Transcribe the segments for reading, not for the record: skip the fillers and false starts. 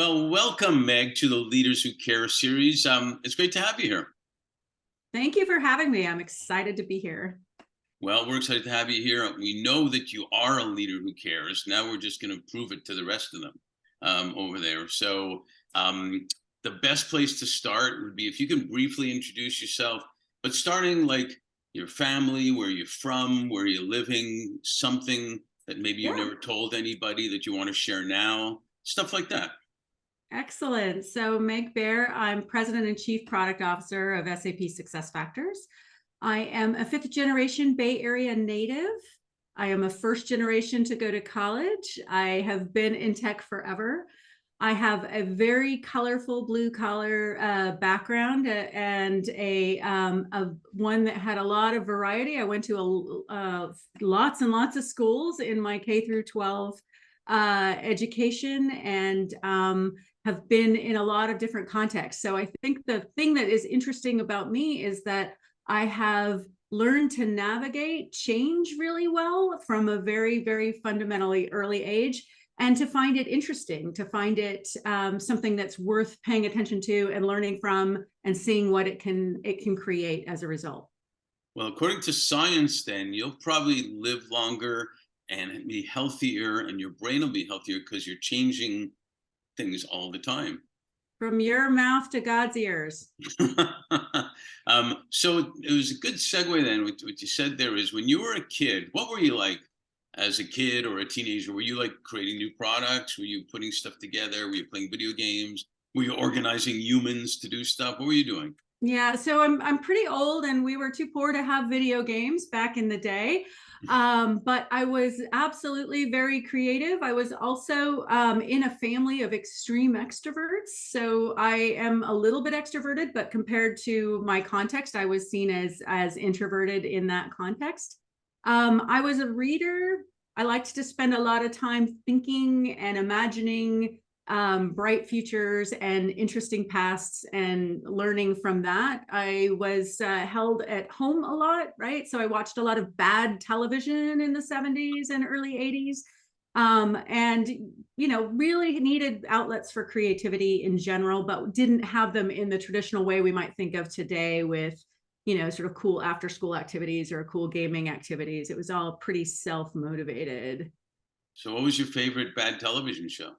Well, welcome, Meg, to the Leaders Who Care series. It's great to have you here. Thank you for having me. I'm excited to be here. Well, we're excited to have you here. We know that you are a leader who cares. Now we're just going to prove it to the rest of them over there. So, the best place to start would be if you can briefly introduce yourself, but starting like your family, where you're from, where you're living, something that maybe you've Yeah, never told anybody that you want to share now, stuff like that. excellent. So Meg Bear, I'm President and Chief Product Officer of SAP SuccessFactors. I am a fifth generation Bay Area native. I am a first generation to go to college. I have been in tech forever. I have a very colorful blue collar background and a one that had a lot of variety. I went to lots and lots of schools in my K through 12 education and have been in a lot of different contexts. So I think the thing that is interesting about me is that I have learned to navigate change really well from a very, very fundamentally early age, and to find it interesting, to find it something that's worth paying attention to and learning from and seeing what it can create as a result. Well, according to science, then you'll probably live longer and be healthier, and your brain will be healthier because you're changing things all the time. From your mouth to God's ears. So it was a good segue then. What you said there is when you were a kid, what were you like as a kid or a teenager? Were you like creating new products? Were you putting stuff together? Were you playing video games? Were you organizing humans to do stuff? What were you doing? Yeah, so I'm pretty old, and we were too poor to have video games back in the day. But I was absolutely very creative. I was also in a family of extreme extroverts. So I am a little bit extroverted, but compared to my context, I was seen as introverted in that context. I was a reader. I liked to spend a lot of time thinking and imagining bright futures and interesting pasts and learning from that. I was held at home a lot, right? So I watched a lot of bad television in the 70s and early 80s. And, really needed outlets for creativity in general, but didn't have them in the traditional way we might think of today with, sort of cool after school activities or cool gaming activities. It was all pretty self-motivated. So what was your favorite bad television show?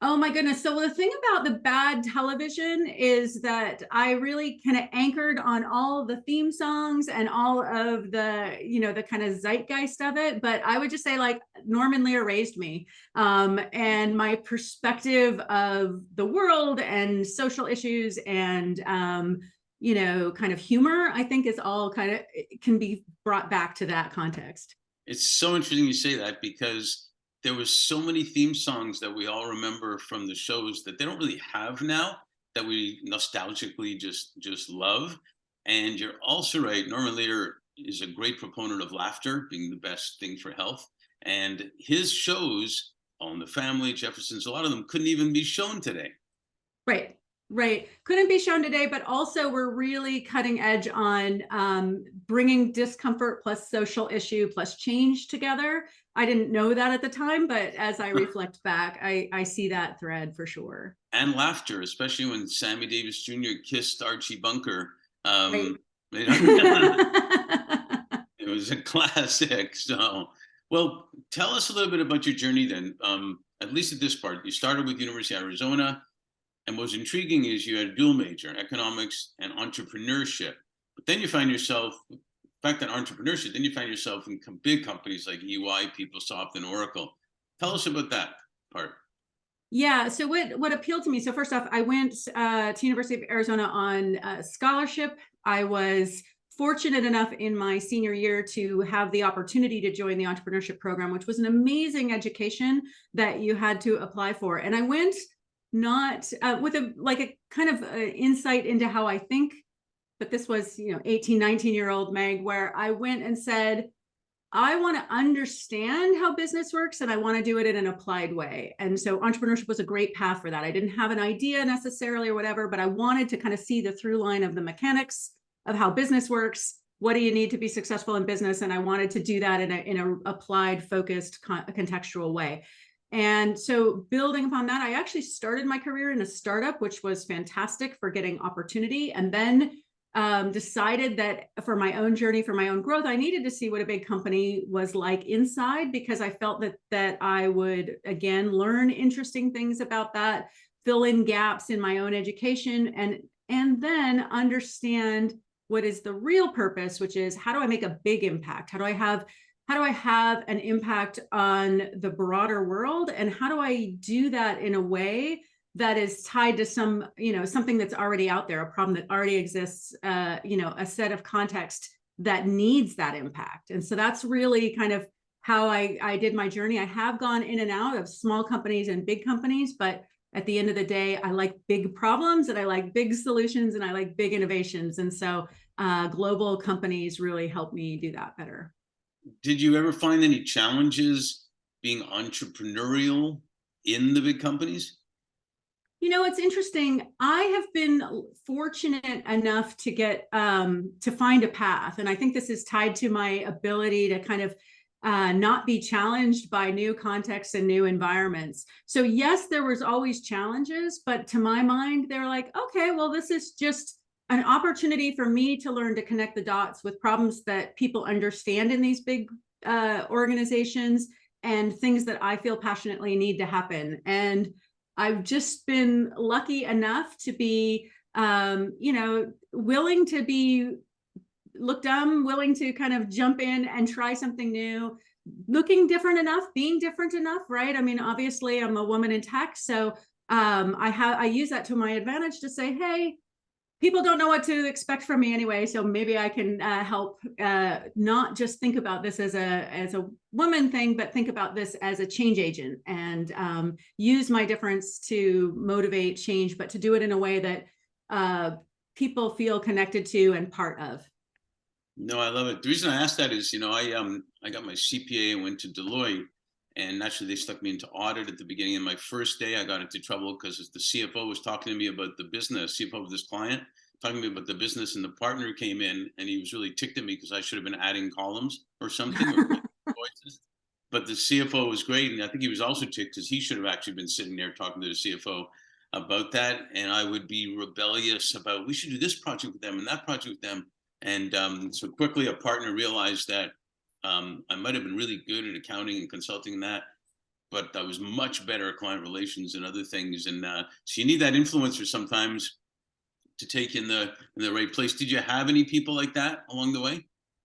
Oh my goodness. So the thing about the bad television is that I really kind of anchored on all of the theme songs and all of the kind of zeitgeist of it. But I would just say like Norman Lear raised me. And my perspective of the world and social issues and, kind of humor, I think is all kind of can be brought back to that context. It's so interesting you say that because there was so many theme songs that we all remember from the shows that they don't really have now that we nostalgically just love. And you're also right. Norman Lear is a great proponent of laughter being the best thing for health. And his shows on the Family, Jeffersons, a lot of them couldn't even be shown today. Right. Right. Couldn't be shown today, but also we're really cutting edge on bringing discomfort plus social issue plus change together. I didn't know that at the time, but as I reflect back, I see that thread for sure. And laughter, especially when Sammy Davis Jr. kissed Archie Bunker. Right. It was a classic. So, well, tell us a little bit about your journey then. At least at this part, you started with University of Arizona. And what's intriguing is you had a dual major, economics and entrepreneurship. But then you find yourself, in fact, that entrepreneurship, then you find yourself in big companies like EY, PeopleSoft, and Oracle. Tell us about that part. Yeah. So what appealed to me? So first off, I went to University of Arizona on a scholarship. I was fortunate enough in my senior year to have the opportunity to join the entrepreneurship program, which was an amazing education that you had to apply for. And I went not with a kind of insight into how I think, but this was 18, 19-year-old Meg, where I went and said, I want to understand how business works and I want to do it in an applied way. And so entrepreneurship was a great path for that. I didn't have an idea necessarily or whatever, but I wanted to kind of see the through line of the mechanics of how business works. What do you need to be successful in business? And I wanted to do that in a applied, focused, contextual way. And so building upon that, I actually started my career in a startup, which was fantastic for getting opportunity, and then decided that for my own journey, for my own growth, I needed to see what a big company was like inside, because I felt that I would, again, learn interesting things about that, fill in gaps in my own education, and then understand what is the real purpose, which is, how do I make a big impact? How do I have an impact on the broader world? And how do I do that in a way that is tied to something that's already out there, a problem that already exists, a set of context that needs that impact? And so that's really kind of how I did my journey. I have gone in and out of small companies and big companies, but at the end of the day, I like big problems, and I like big solutions, and I like big innovations. And so global companies really help me do that better. Did you ever find any challenges being entrepreneurial in the big companies? It's interesting. I have been fortunate enough to get to find a path, and I think this is tied to my ability to kind of not be challenged by new contexts and new environments. So yes, there was always challenges, but to my mind, they're like, okay, well, this is just an opportunity for me to learn to connect the dots with problems that people understand in these big organizations, and things that I feel passionately need to happen. And I've just been lucky enough to be, willing to be look dumb, willing to kind of jump in and try something new, looking different enough, being different enough, right? I mean, obviously, I'm a woman in tech, so I use that to my advantage to say, hey, people don't know what to expect from me anyway, so maybe I can help not just think about this as a woman thing, but think about this as a change agent, and use my difference to motivate change, but to do it in a way that people feel connected to and part of. No, I love it. The reason I asked that is, I got my CPA and went to Deloitte, and naturally they stuck me into audit at the beginning. And my first day, I got into trouble because the CFO was talking to me about the business, CFO of this client, talking to me about the business, and the partner came in, and he was really ticked at me because I should have been adding columns or something, or voices. But the CFO was great, and I think he was also ticked because he should have actually been sitting there talking to the CFO about that. And I would be rebellious about, we should do this project with them and that project with them. And so quickly, a partner realized that I might have been really good at accounting and consulting and that, but I was much better at client relations and other things. And so you need that influencer sometimes to take you in the right place. Did you have any people like that along the way?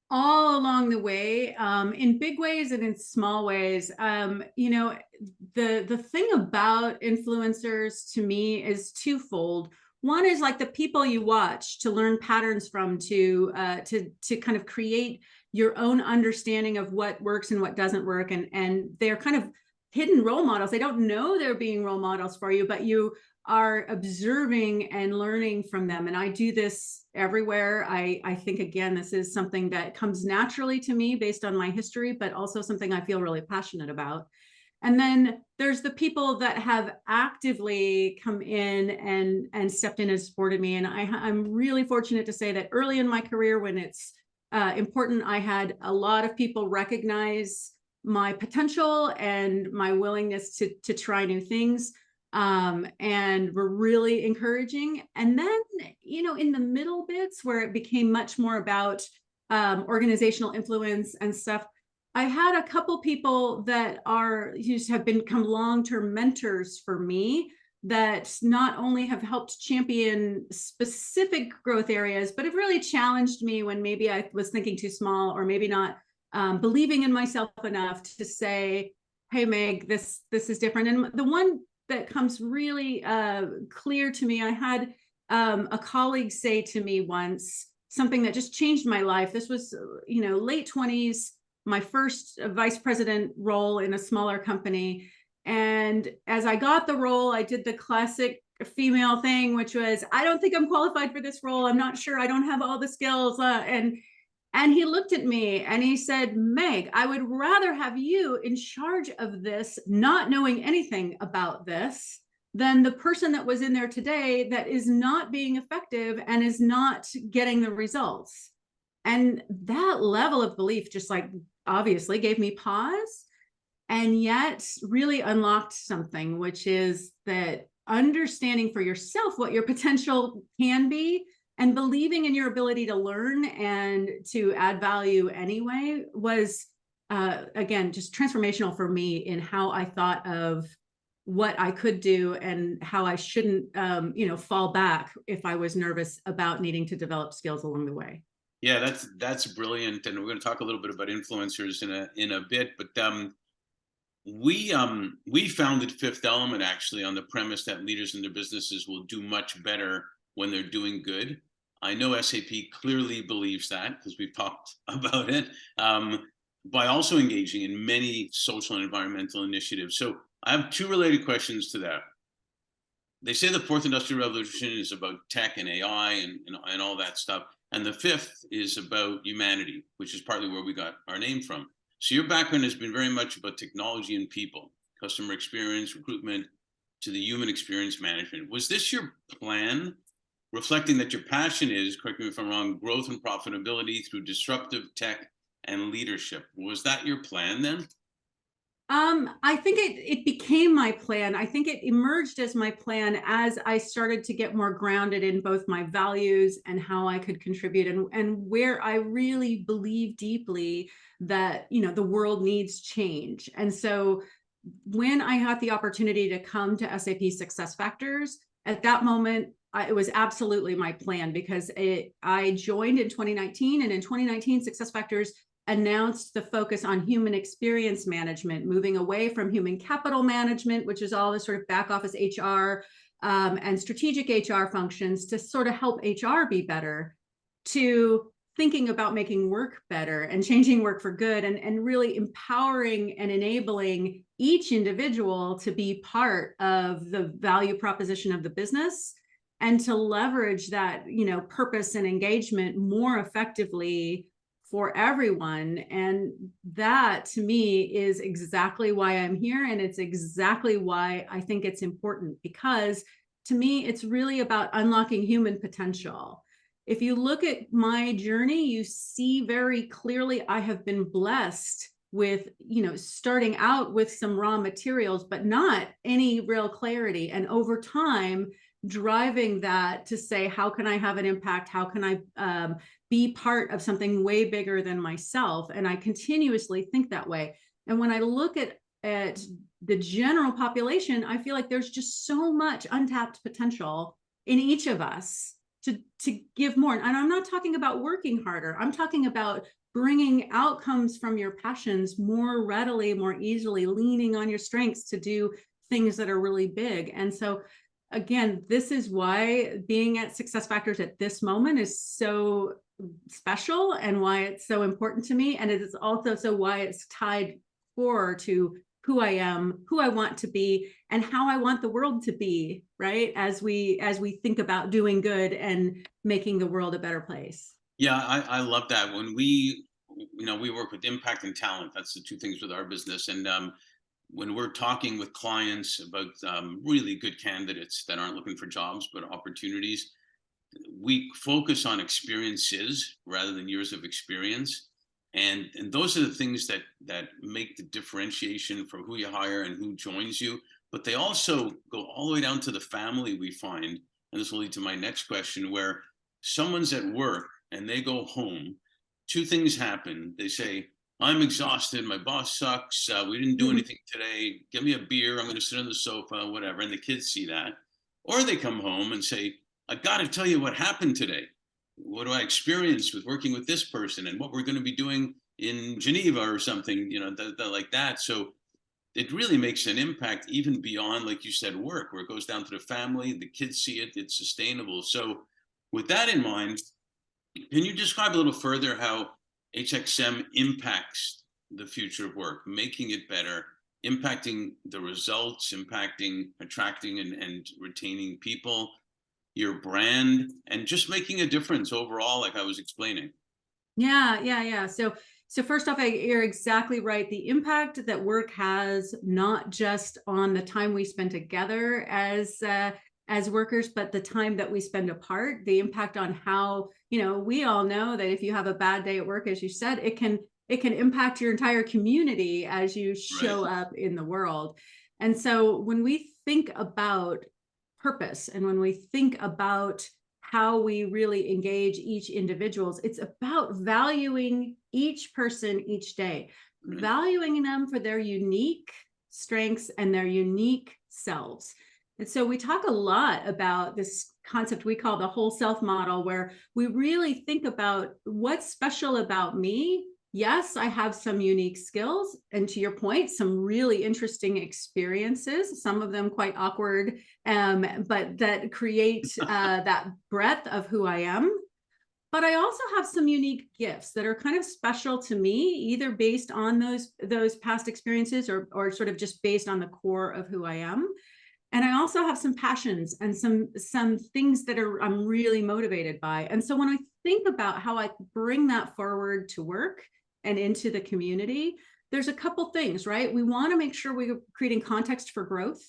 All along the way, in big ways and in small ways. The thing about influencers to me is twofold. One is like the people you watch to learn patterns from, to kind of create your own understanding of what works and what doesn't work, and they're kind of hidden role models. They don't know they're being role models for you, but you are observing and learning from them. And I do this everywhere. I think, again, this is something that comes naturally to me based on my history, but also something I feel really passionate about. And then there's the people that have actively come in and stepped in and supported me. And I'm really fortunate to say that early in my career, when it's important, I had a lot of people recognize my potential and my willingness to try new things, and were really encouraging. And then, in the middle bits where it became much more about organizational influence and stuff, I had a couple people that have become long-term mentors for me, that not only have helped champion specific growth areas, but have really challenged me when maybe I was thinking too small, or maybe not believing in myself enough to say, hey, Meg, this is different. And the one that comes really clear to me, I had a colleague say to me once something that just changed my life. This was, late 20s, my first vice president role in a smaller company. And as I got the role, I did the classic female thing, which was, I don't think I'm qualified for this role. I'm not sure. I don't have all the skills. And he looked at me and he said, Meg, I would rather have you in charge of this, not knowing anything about this, than the person that was in there today that is not being effective and is not getting the results. And that level of belief just, like, obviously gave me pause. and yet really unlocked something, which is that understanding for yourself what your potential can be and believing in your ability to learn and to add value anyway was, again, just transformational for me in how I thought of what I could do and how I shouldn't, fall back if I was nervous about needing to develop skills along the way. Yeah, that's brilliant, and we're going to talk a little bit about influencers in a bit. But we founded Fifth Element actually on the premise that leaders in their businesses will do much better when they're doing good. I know SAP clearly believes that because we've talked about it. By also engaging in many social and environmental initiatives. So I have two related questions to that. They say the fourth industrial revolution is about tech and AI and all that stuff. And the fifth is about humanity, which is partly where we got our name from. So your background has been very much about technology and people, customer experience, recruitment, to the human experience management. Was this your plan, reflecting that your passion is, correct me if I'm wrong, growth and profitability through disruptive tech and leadership? Was that your plan then? I think it became my plan. I think it emerged as my plan as I started to get more grounded in both my values and how I could contribute, and where I really believe deeply that, the world needs change. And so when I had the opportunity to come to SAP SuccessFactors, at that moment, it was absolutely my plan, because I joined in 2019, and in 2019, SuccessFactors announced the focus on human experience management, moving away from human capital management, which is all the sort of back office HR and strategic HR functions to sort of help HR be better, to thinking about making work better and changing work for good, and really empowering and enabling each individual to be part of the value proposition of the business, and to leverage that, purpose and engagement more effectively for everyone. And that, to me, is exactly why I'm here. And it's exactly why I think it's important, because to me, it's really about unlocking human potential. If you look at my journey, you see very clearly I have been blessed with, starting out with some raw materials, but not any real clarity. And over time, driving that to say, how can I have an impact? How can I be part of something way bigger than myself? And I continuously think that way. And when I look at the general population, I feel like there's just so much untapped potential in each of us to give more. And I'm not talking about working harder. I'm talking about bringing outcomes from your passions more readily, more easily, leaning on your strengths to do things that are really big. And so again, this is why being at SuccessFactors at this moment is so special, and why it's so important to me. And it is also so why it's tied core to who I am, who I want to be, and how I want the world to be, right? As we think about doing good and making the world a better place. Yeah, I love that. When we work with impact and talent. That's the two things with our business. And when we're talking with clients about really good candidates that aren't looking for jobs but opportunities, we focus on experiences rather than years of experience. And those are the things that make the differentiation for who you hire and who joins you. But they also go all the way down to the family, we find. And this will lead to my next question, where someone's at work and they go home. Two things happen. They say, I'm exhausted. My boss sucks. We didn't do anything today. Give me a beer. I'm going to sit on the sofa, whatever. And the kids see that. Or they come home and say, I got to tell you what happened today. What do I experience with working with this person, and what we're going to be doing in Geneva or something, like that. So it really makes an impact even beyond, like you said, work, where it goes down to the family, the kids see it, it's sustainable. So with that in mind, can you describe a little further how HXM impacts the future of work, making it better, impacting the results, impacting attracting and retaining people, your brand, and just making a difference overall, like I was explaining? Yeah. So first off, you're exactly right. The impact that work has, not just on the time we spend together as workers, but the time that we spend apart. The impact on how, we all know that if you have a bad day at work, as you said, it it can impact your entire community as you Right. show up in the world. And so when we think about purpose and when we think about how we really engage each individuals, it's about valuing each person each day, Right. valuing them for their unique strengths and their unique selves. And so we talk a lot about this concept we call the whole self model, where we really think about what's special about me. Yes, I have some unique skills, and to your point, some really interesting experiences, some of them quite awkward, but that create that breadth of who I am. But I also have some unique gifts that are kind of special to me, either based on those past experiences, or sort of just based on the core of who I am. And I also have some passions and some things that I'm really motivated by. And so when I think about how I bring that forward to work and into the community, there's a couple things, right? We want to make sure we're creating context for growth,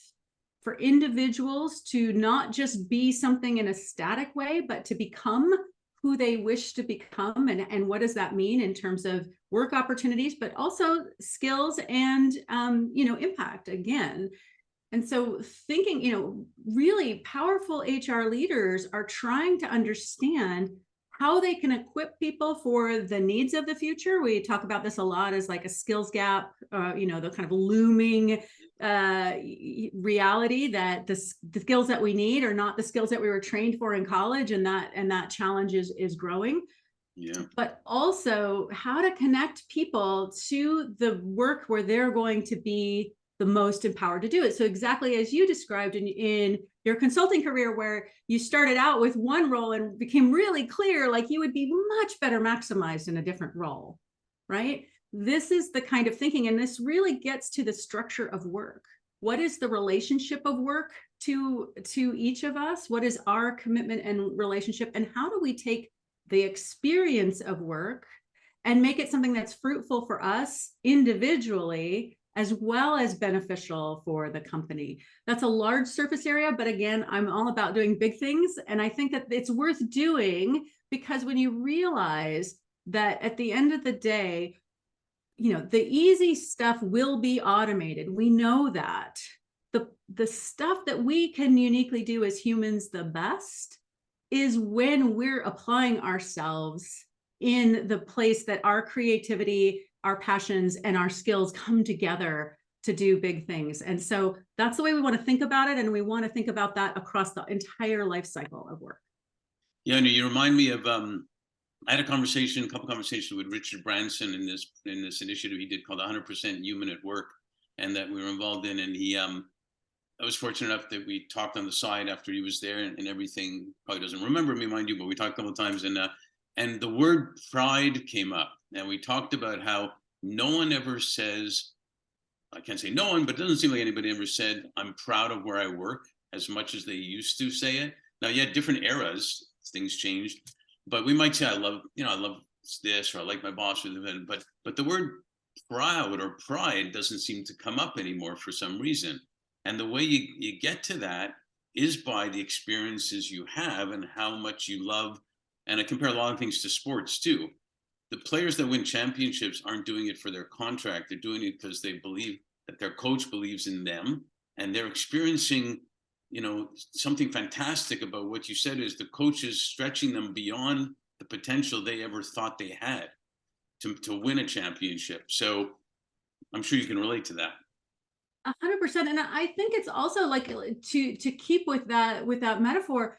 for individuals to not just be something in a static way, but to become who they wish to become. And what does that mean in terms of work opportunities, but also skills and impact again. And so thinking, really powerful HR leaders are trying to understand how they can equip people for the needs of the future. We talk about this a lot as like a skills gap, the kind of looming reality that the skills that we need are not the skills that we were trained for in college, and that challenge is growing. Yeah. But also how to connect people to the work where they're going to be the most empowered to do it. So exactly as you described in your consulting career, where you started out with one role and became really clear, like you would be much better maximized in a different role, right? This is the kind of thinking, and this really gets to the structure of work. What is the relationship of work to each of us? What is our commitment and relationship? And how do we take the experience of work and make it something that's fruitful for us individually, as well as beneficial for the company? That's a large surface area, but again, I'm all about doing big things. And I think that it's worth doing, because when you realize that at the end of the day, the easy stuff will be automated. We know that. The stuff that we can uniquely do as humans the best is when we're applying ourselves in the place that our creativity, our passions, and our skills come together to do big things. And so that's the way we want to think about it. And we want to think about that across the entire life cycle of work. Yeah, no, you remind me of I had a couple conversations with Richard Branson in this initiative he did called 100% Human at Work, and that we were involved in. And I was fortunate enough that we talked on the side after he was there, and everything. Probably doesn't remember me, mind you, but we talked a couple of times, and the word pride came up, and we talked about how no one ever says, I can't say no one, but it doesn't seem like anybody ever said, I'm proud of where I work, as much as they used to say it. Now, yeah, different eras, things changed, but we might say, I love this, or I like my boss, but the word proud or pride doesn't seem to come up anymore for some reason. And the way you get to that is by the experiences you have and how much you love. And I compare a lot of things to sports too. The players that win championships aren't doing it for their contract. They're doing it because they believe that their coach believes in them, and they're experiencing, something fantastic about what you said is the coach is stretching them beyond the potential they ever thought they had to win a championship. So I'm sure you can relate to that. 100%. And I think it's also like to keep with that metaphor,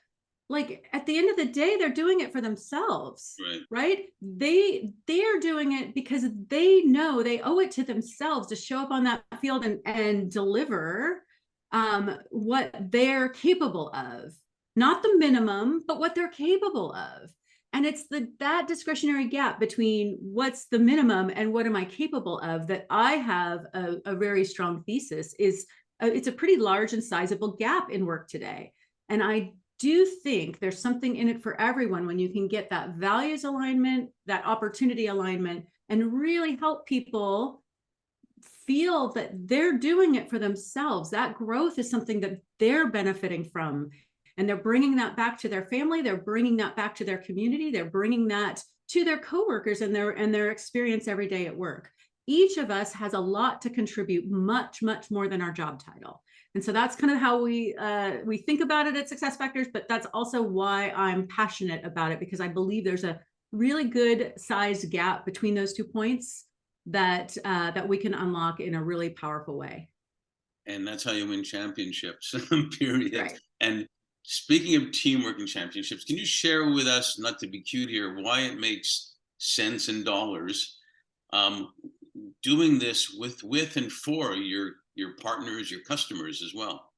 like at the end of the day, they're doing it for themselves, right? They are doing it because they know they owe it to themselves to show up on that field and deliver what they're capable of, not the minimum, but what they're capable of. And it's that discretionary gap between what's the minimum and what am I capable of that I have a very strong thesis is it's a pretty large and sizable gap in work today. And I do think there's something in it for everyone when you can get that values alignment, that opportunity alignment, and really help people feel that they're doing it for themselves. That growth is something that they're benefiting from. and they're bringing that back to their family, they're bringing that back to their community, they're bringing that to their coworkers and their experience every day at work. Each of us has a lot to contribute, much more than our job title. And so that's kind of how we think about it at SuccessFactors, but that's also why I'm passionate about it, because I believe there's a really good sized gap between those 2 points that we can unlock in a really powerful way. And that's how you win championships, period. Right. And speaking of teamwork and championships, can you share with us, not to be cute here, why it makes sense in dollars um, doing this with and for your partners, your customers as well?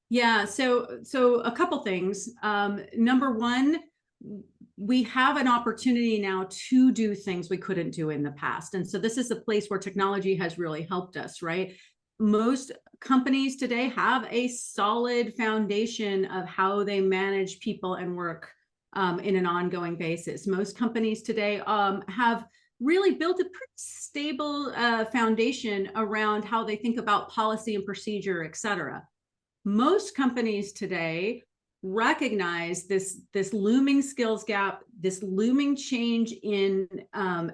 Yeah, so a couple things. Number one, we have an opportunity now to do things we couldn't do in the past. And so this is a place where technology has really helped us, right? Most companies today have a solid foundation of how they manage people and work in an ongoing basis. Most companies today have really built a pretty stable foundation around how they think about policy and procedure, et cetera. Most companies today recognize this looming skills gap, this looming change in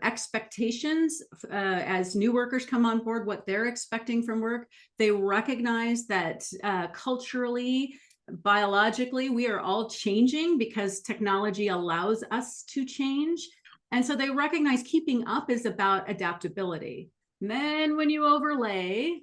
expectations as new workers come on board, what they're expecting from work. They recognize that culturally, biologically, we are all changing because technology allows us to change. And so they recognize keeping up is about adaptability. And then when you overlay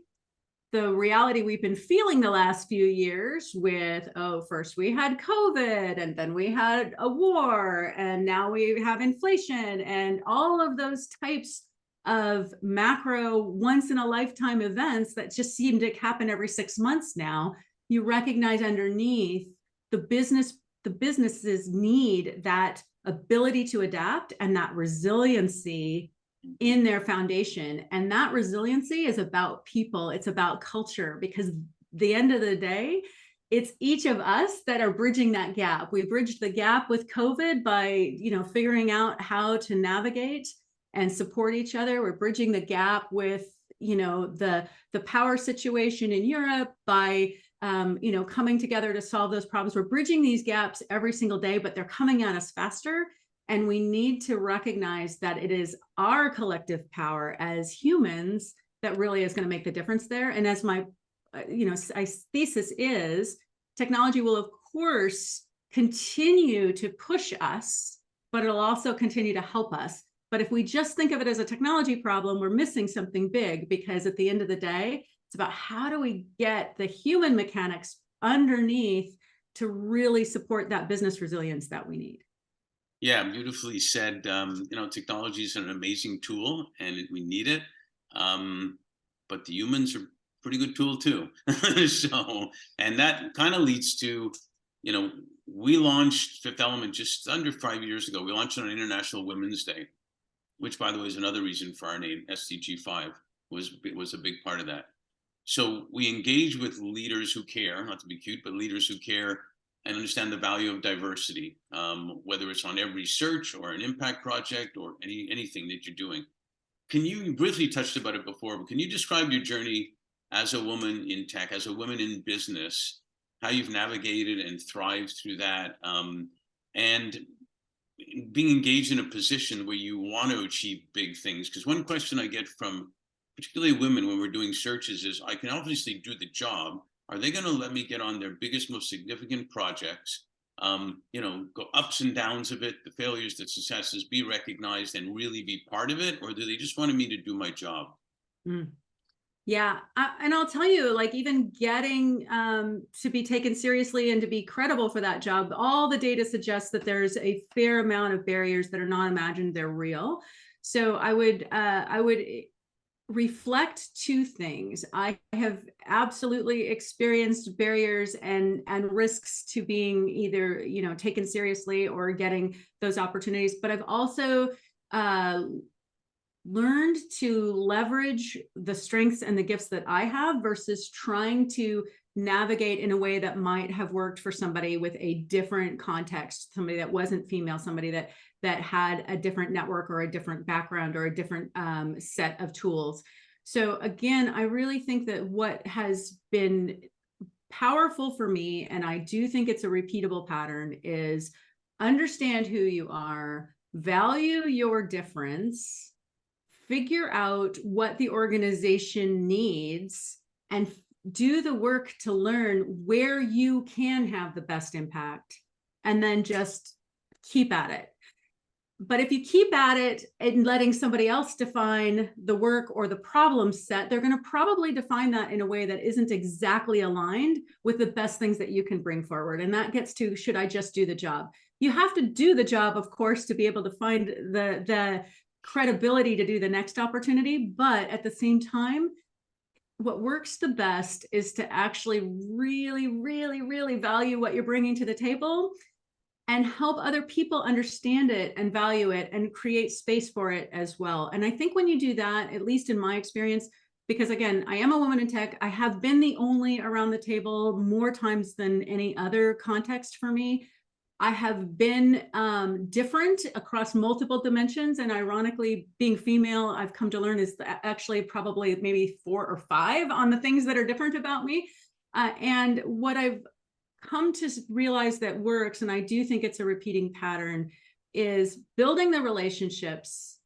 the reality we've been feeling the last few years with, first we had COVID, and then we had a war, and now we have inflation, and all of those types of macro once in a lifetime events that just seem to happen every 6 months now, you recognize underneath the businesses need that ability to adapt and that resiliency in their foundation. And that resiliency is about people, it's about culture, because the end of the day, it's each of us that are bridging that gap. We bridged the gap with COVID by, figuring out how to navigate and support each other. We're bridging the gap with, the power situation in Europe by, coming together to solve those problems. We're bridging these gaps every single day, but they're coming at us faster. And we need to recognize that it is our collective power as humans that really is going to make the difference there. And as my, thesis is, technology will, of course, continue to push us, but it'll also continue to help us. But if we just think of it as a technology problem, we're missing something big, because at the end of the day, it's about how do we get the human mechanics underneath to really support that business resilience that we need. Yeah, beautifully said. Technology is an amazing tool, and we need it. But the humans are a pretty good tool too. So, and that kind of leads to, we launched Fifth Element just under 5 years ago. We launched on International Women's Day, which, by the way, is another reason for our name. SDG5 was a big part of that. So we engage with leaders who care, not to be cute, but leaders who care and understand the value of diversity, whether it's on every search or an impact project or anything that you're doing. You briefly touched about it before, but can you describe your journey as a woman in tech, as a woman in business, how you've navigated and thrived through that, and being engaged in a position where you want to achieve big things? Because one question I get from particularly women when we're doing searches is, I can obviously do the job. Are they going to let me get on their biggest, most significant projects, go ups and downs of it, the failures, the successes, be recognized and really be part of it? Or do they just want me to do my job? Mm. Yeah. And I'll tell you, like, even getting to be taken seriously and to be credible for that job, all the data suggests that there's a fair amount of barriers that are not imagined, they're real. So I would reflect two things. I have absolutely experienced barriers and risks to being either, taken seriously or getting those opportunities, but I've also learned to leverage the strengths and the gifts that I have versus trying to navigate in a way that might have worked for somebody with a different context, somebody that wasn't female, somebody that had a different network or a different background or a different set of tools. So again, I really think that what has been powerful for me, and I do think it's a repeatable pattern, is understand who you are, value your difference, figure out what the organization needs, and do the work to learn where you can have the best impact, and then just keep at it. But if you keep at it and letting somebody else define the work or the problem set, they're going to probably define that in a way that isn't exactly aligned with the best things that you can bring forward. And that gets to, should I just do the job? You have to do the job, of course, to be able to find the credibility to do the next opportunity. But at the same time, what works the best is to actually really, really, really value what you're bringing to the table and help other people understand it and value it and create space for it as well. And I think when you do that, at least in my experience, because again, I am a woman in tech, I have been the only around the table more times than any other context for me. I have been different across multiple dimensions. And ironically, being female, I've come to learn is actually probably maybe 4 or 5 on the things that are different about me. And what I've come to realize that works, and I do think it's a repeating pattern, is building the relationships,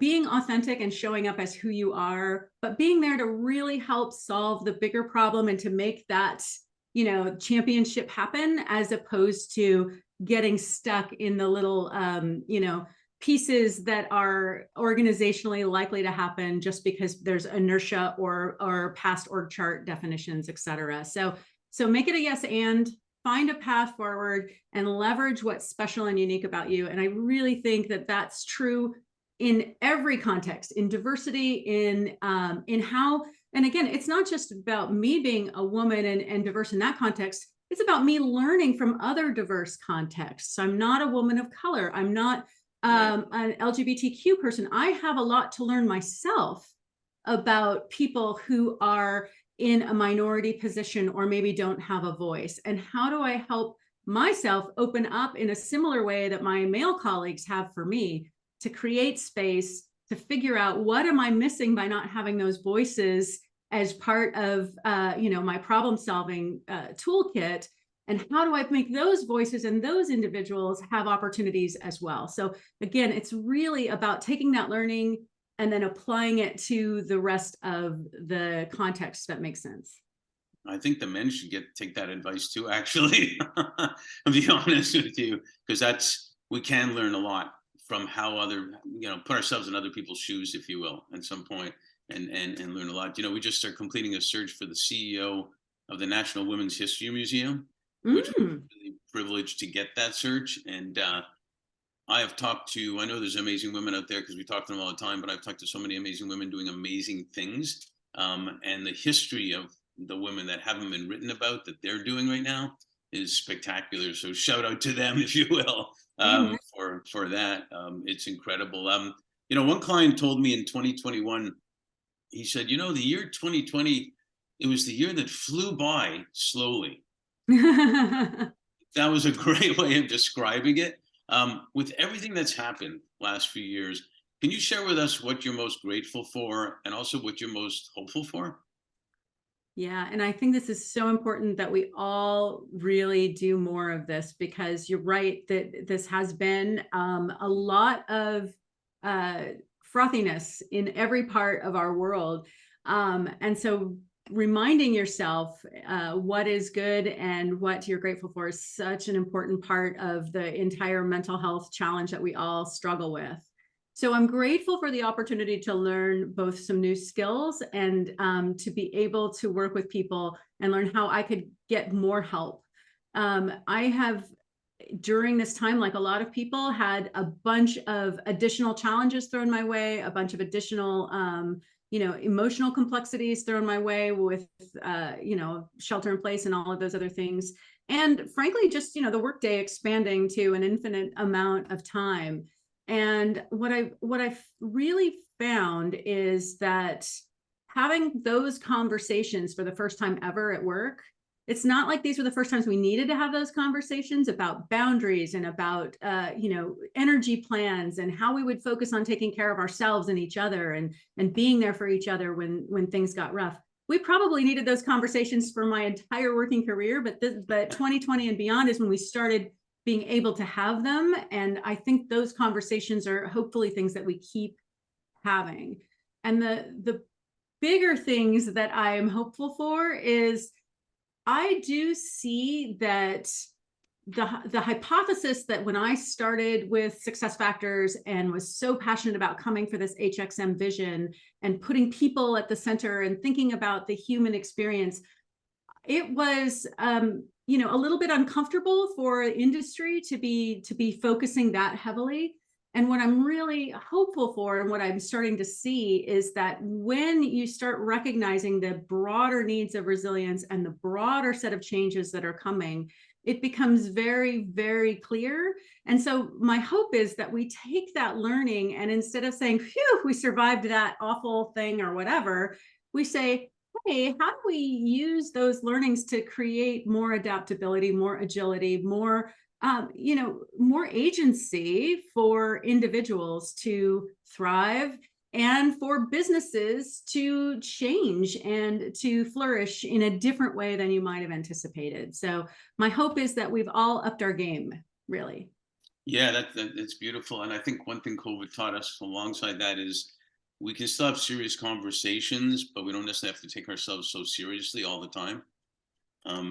being authentic and showing up as who you are, but being there to really help solve the bigger problem and to make that, championship happen, as opposed to getting stuck in the little, pieces that are organizationally likely to happen just because there's inertia or past org chart definitions, et cetera. So make it a yes and, find a path forward, and leverage what's special and unique about you. And I really think that that's true in every context, in diversity, in how, and again, it's not just about me being a woman and diverse in that context. It's about me learning from other diverse contexts. I'm not a woman of color. I'm not an LGBTQ person. I have a lot to learn myself about people who are in a minority position or maybe don't have a voice. And how do I help myself open up in a similar way that my male colleagues have for me, to create space to figure out what am I missing by not having those voices as part of my problem solving toolkit, and how do I make those voices and those individuals have opportunities as well. So again, it's really about taking that learning and then applying it to the rest of the context that makes sense. I think the men should take that advice too, actually. I'll be honest with you, because we can learn a lot from how put ourselves in other people's shoes, if you will, at some point, and learn a lot. We just are completing a search for the CEO of the National Women's History Museum, which was really privileged to get that search. And I know there's amazing women out there because we talk to them all the time, but I've talked to so many amazing women doing amazing things. And the history of the women that haven't been written about that they're doing right now is spectacular. So shout out to them, if you will, for that. It's incredible. One client told me in 2021, he said, the year 2020, it was the year that flew by slowly. That was a great way of describing it. With everything that's happened last few years, can you share with us what you're most grateful for and also what you're most hopeful for? Yeah, and I think this is so important that we all really do more of this, because you're right that this has been a lot of frothiness in every part of our world. And so reminding yourself what is good and what you're grateful for is such an important part of the entire mental health challenge that we all struggle with. So I'm grateful for the opportunity to learn both some new skills and to be able to work with people and learn how I could get more help. I have, during this time, like a lot of people, had a bunch of additional challenges thrown my way, a bunch of additional emotional complexities thrown my way with, shelter in place and all of those other things. And frankly, just, the workday expanding to an infinite amount of time. And what I've really found is that having those conversations for the first time ever at work, it's not like these were the first times we needed to have those conversations about boundaries and about, energy plans and how we would focus on taking care of ourselves and each other and being there for each other when things got rough. we probably needed those conversations for my entire working career, but 2020 and beyond is when we started being able to have them. And I think those conversations are hopefully things that we keep having. And the bigger things that I'm hopeful for is I do see that the hypothesis that when I started with SuccessFactors and was so passionate about coming for this HXM vision and putting people at the center and thinking about the human experience, it was a little bit uncomfortable for industry to be focusing that heavily. And what I'm really hopeful for and what I'm starting to see is that when you start recognizing the broader needs of resilience and the broader set of changes that are coming, it becomes very, very clear. And so my hope is that we take that learning and instead of saying, phew, we survived that awful thing or whatever, we say, hey, how do we use those learnings to create more adaptability, more agility, more more agency for individuals to thrive and for businesses to change and to flourish in a different way than you might have anticipated. So my hope is that we've all upped our game, really. Yeah, that's beautiful. And I think one thing COVID taught us alongside that is we can still have serious conversations, but we don't necessarily have to take ourselves so seriously all the time.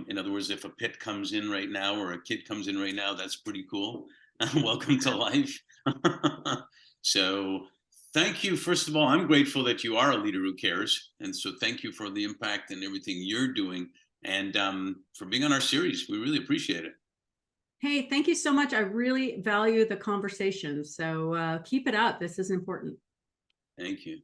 In other words, if a pit comes in right now or a kid comes in right now, that's pretty cool. Welcome to life. So, thank you. First of all, I'm grateful that you are a leader who cares. And so, thank you for the impact and everything you're doing and for being on our series. We really appreciate it. Hey, thank you so much. I really value the conversation. So keep it up. This is important. Thank you.